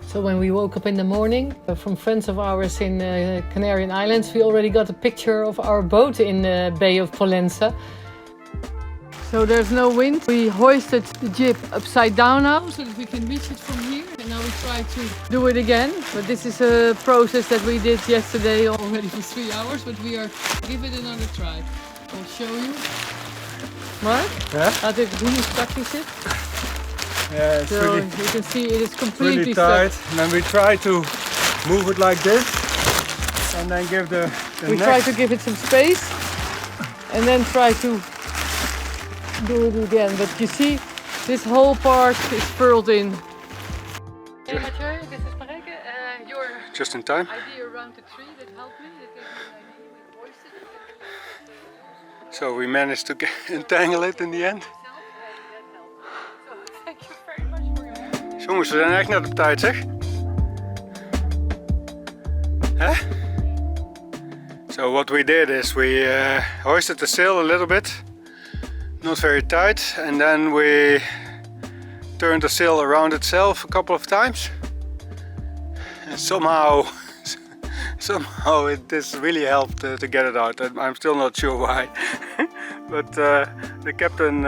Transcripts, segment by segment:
So when we woke up in the morning, from friends of ours in Canarian Islands, we already got a picture of our boat in the Bay of Pollença. So there's no wind. We hoisted the jib upside down now so that we can reach it from here. And now we try to do it again. But this is a process that we did yesterday already for 3 hours, but we are give it another try. I'll show you. Mark? Yeah? Hoe je praktisch zit. Yeah, it's So really, you can see it is completely really tight. stuck. And then we try to move it like this. And then give the We try to give it some space. And then try to do it again. But you see, this whole part is furled in. Hey Mathieu, this is Marike. Your just in time. idea around the tree that helped me, that gave me an idea. We hoisted it. So we managed to entangle it in the end. So thank you very much for your help. Jongens, we zijn echt net op tijd, zeg. Hè? So what we did is we hoisted the sail a little bit, not very tight, and then we turned the sail around itself a couple of times. And somehow this really helped to get it out. I'm still not sure why. But the captain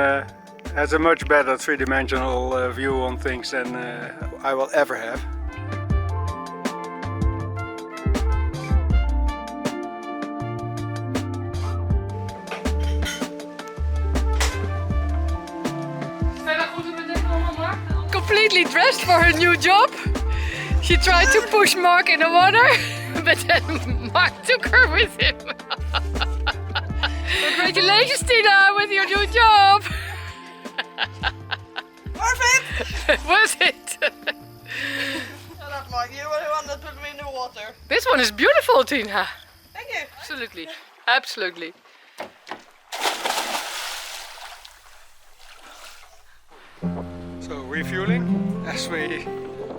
has a much better three-dimensional view on things than I will ever have. Completely dressed for her new job. She tried to push Mark in the water, but then Mark took her with him. Congratulations, Tina, with your new job. Perfect! Was it? That's Mark, you were the one that put me in the water. This one is beautiful, Tina. Thank you. Absolutely. Absolutely. So refueling, as we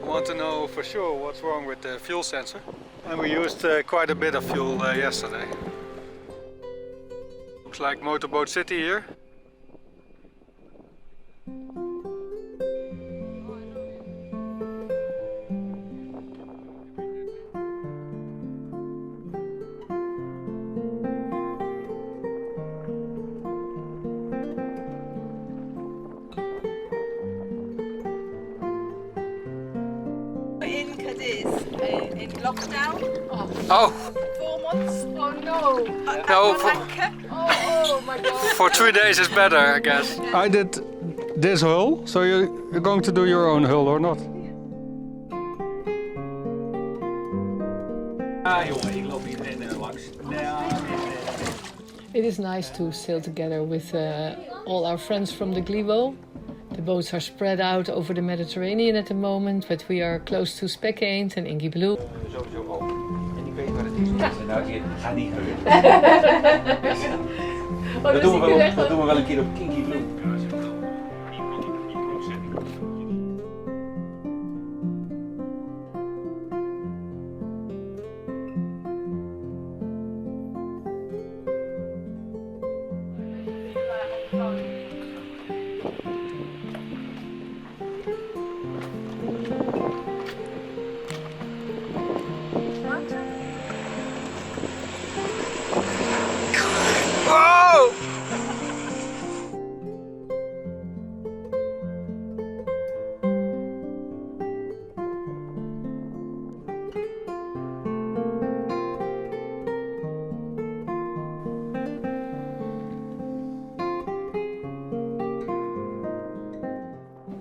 want to know for sure what's wrong with the fuel sensor. And we used quite a bit of fuel yesterday. Looks like Motorboat City here. In lockdown Oh! 4 months. Oh no. No, Oh my god. for 3 days is better, I guess. I did this hull, so you're going to do your own hull or not? Ah jongen, ik loop iedereen langs. It is nice to sail together with all our friends from the Gliwo. The boats are spread out over the Mediterranean at the moment, but we are close to Spekkeend and Inky Blue. Sowieso al. En ik weet waar het is. En nou, ga niet gebeuren. Dat doen we wel een keer op Kinky Blue.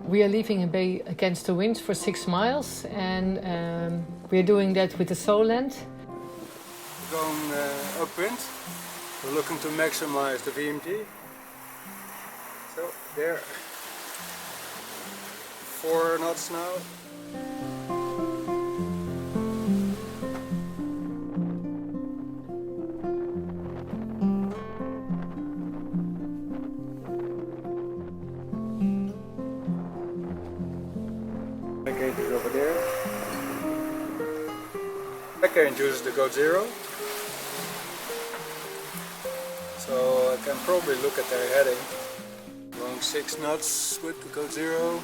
We are leaving a bay against the wind for 6 miles, and we are doing that with the Solent. Going upwind. We're looking to maximize the VMG. So there, 4 knots now. Backend is over there. Backend uses the Go Zero. So I can probably look at their heading. Going 6 knots with the Go Zero.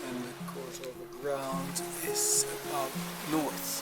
And the course of ground is about north.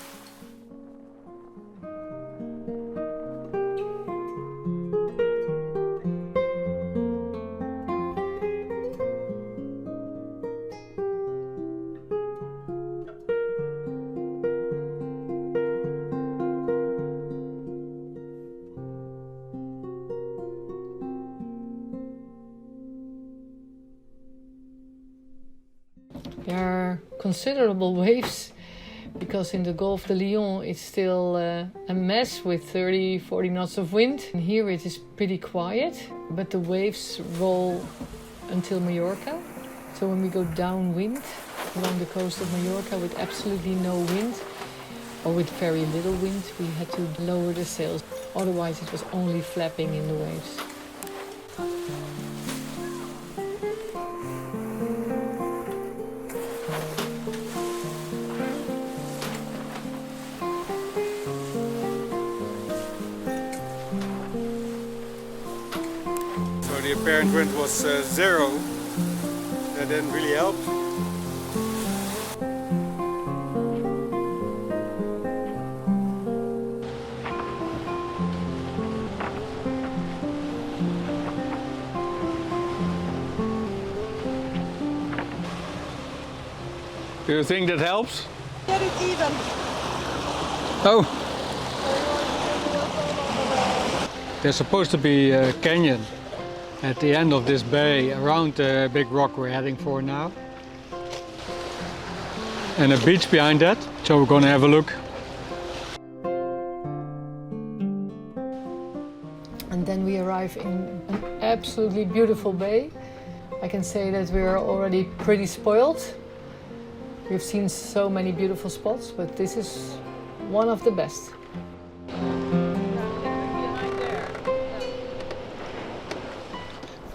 There are considerable waves because in the Gulf de Lyon it's still a mess with 30-40 knots of wind. And here it is pretty quiet, but the waves roll until Mallorca. So when we go downwind along the coast of Mallorca with absolutely no wind or with very little wind, we had to lower the sails. Otherwise it was only flapping in the waves. So the apparent wind was 0. That didn't really help. Do you think that helps? Get it even. Oh! There's supposed to be a canyon at the end of this bay around the big rock we're heading for now. And a beach behind that, so we're gonna have a look. And then we arrive in an absolutely beautiful bay. I can say that we're already pretty spoiled. We've seen so many beautiful spots, but this is one of the best.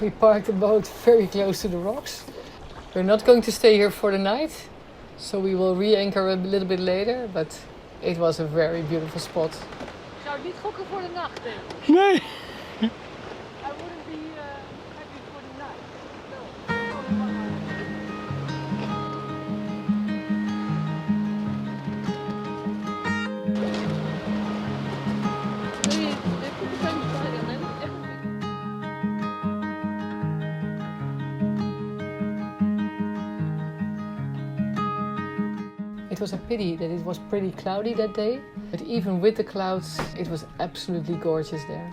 We parked the boat very close to the rocks. We're not going to stay here for the night, so we will re-anchor a little bit later, but it was a very beautiful spot. Zou het niet gokken voor de nacht, denk ik. Nee! I wouldn't be happy for the night. It was a pity that it was pretty cloudy that day, but even with the clouds, it was absolutely gorgeous there.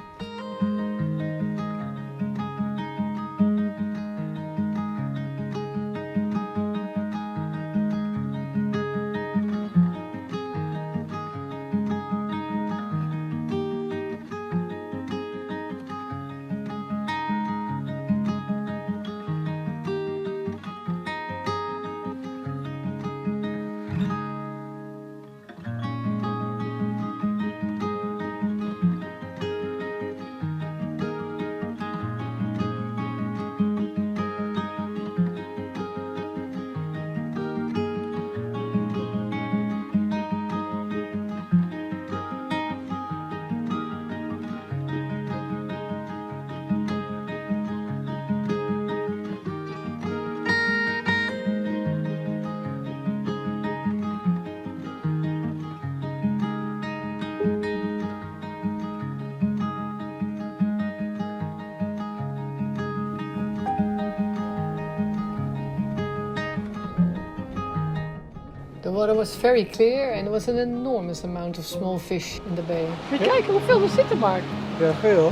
The water was very clear and there was an enormous amount of small fish in the bay. Maar kijk hoeveel er zitten maar. Ja, veel.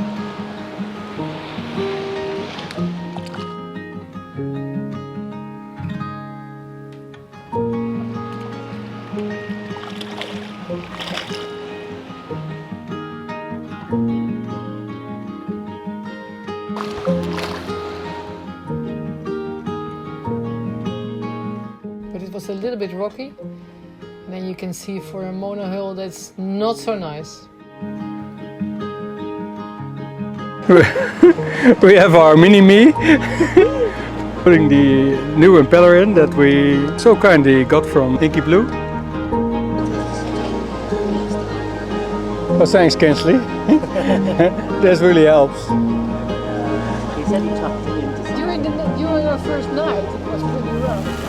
But it was a little bit rocky. And then you can see for a monohull that's not so nice. We have our mini-me. Putting the new impeller in that we so kindly got from Inky Blue. Oh, thanks, Kinsley. This really helps. He said he talked to him. During our first night, it was pretty rough.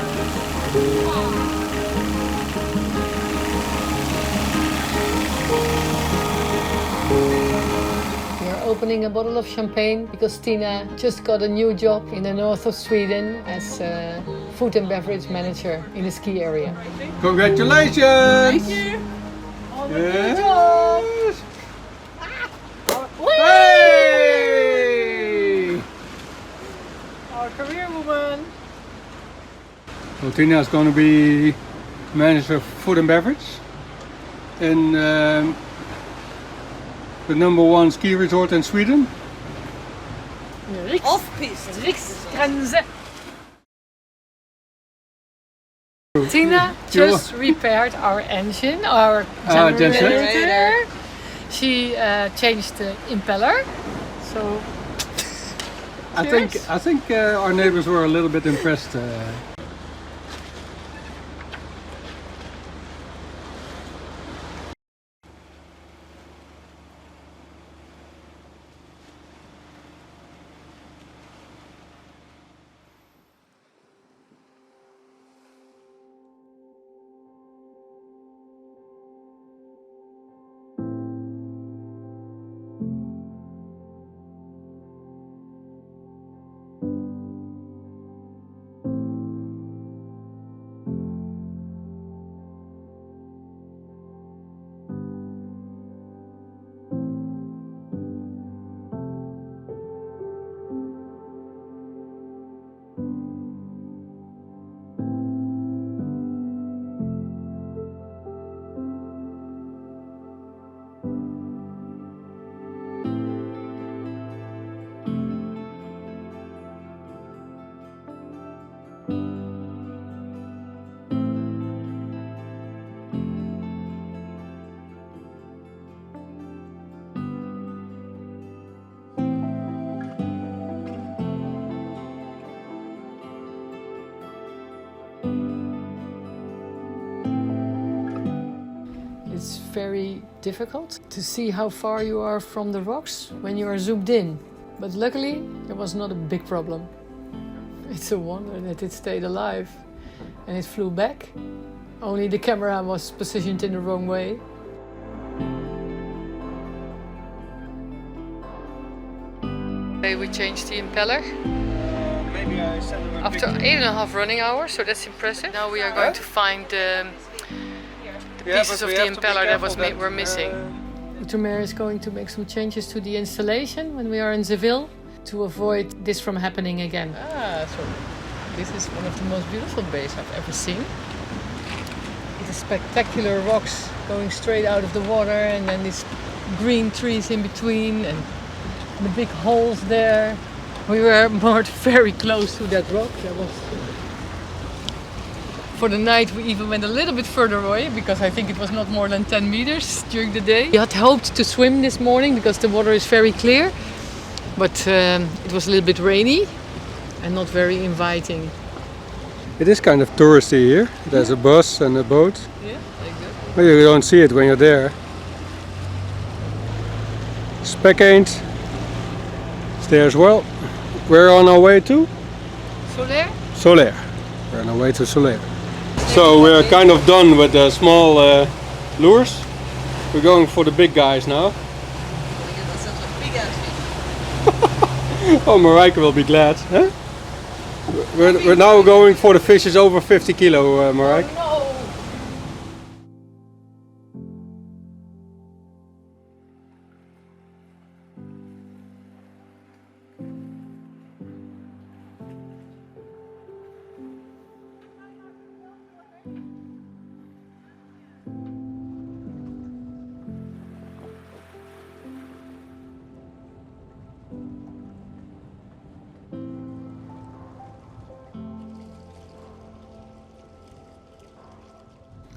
opening a bottle of champagne because Tina just got a new job in the north of Sweden as a food and beverage manager in a ski area. Congratulations! Thank you. Yes. Hey! Our career woman. Well, Tina is going to be manager of food and beverage in the #1 ski resort in Sweden. Off-piste. Riksgrense. Tina just repaired our engine, our genset. generator. She changed the impeller. So I think our neighbors were a little bit impressed. it's very difficult to see how far you are from the rocks when you are zoomed in. But luckily, there was not a big problem. It's a wonder that it stayed alive and it flew back. Only the camera was positioned in the wrong way. We changed the impeller Maybe I send them a after 8.5 running hours, so that's impressive. Now we are going to find the pieces of the impeller that were missing. Utermer is going to make some changes to the installation when we are in Seville to avoid this from happening again. So this is one of the most beautiful bays I've ever seen. It is spectacular rocks going straight out of the water and then these green trees in between and the big holes there. We were moored very close to that rock. For the night we even went a little bit further away because I think it was not more than 10 meters during the day. We had hoped to swim this morning because the water is very clear, but it was a little bit rainy and not very inviting. It is kind of touristy here. There's a bus and a boat. Yeah, like that. But you don't see it when you're there. Speckaint is there as well. We're on our way to Solaire? Solaire. We're on our way to Solaire. So we're kind of done with the small lures. We're going for the big guys now. Oh, Marijke will be glad. Huh? We're now going for the fishes over 50 kilo, Marijke.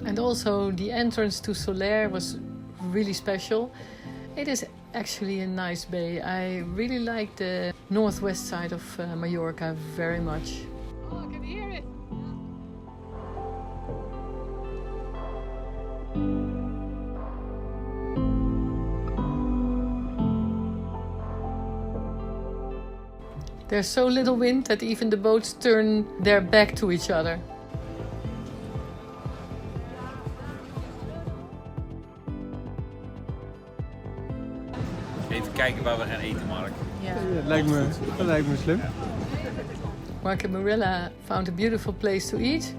And also the entrance to Solaire was really special. It is actually a nice bay. I really like the northwest side of Mallorca very much. Oh, I can hear it! There's so little wind that even the boats turn their back to each other. Even kijken waar we gaan eten, Mark. Yeah. Dat lijkt me slim. Mark and Marilla found a beautiful place to eat.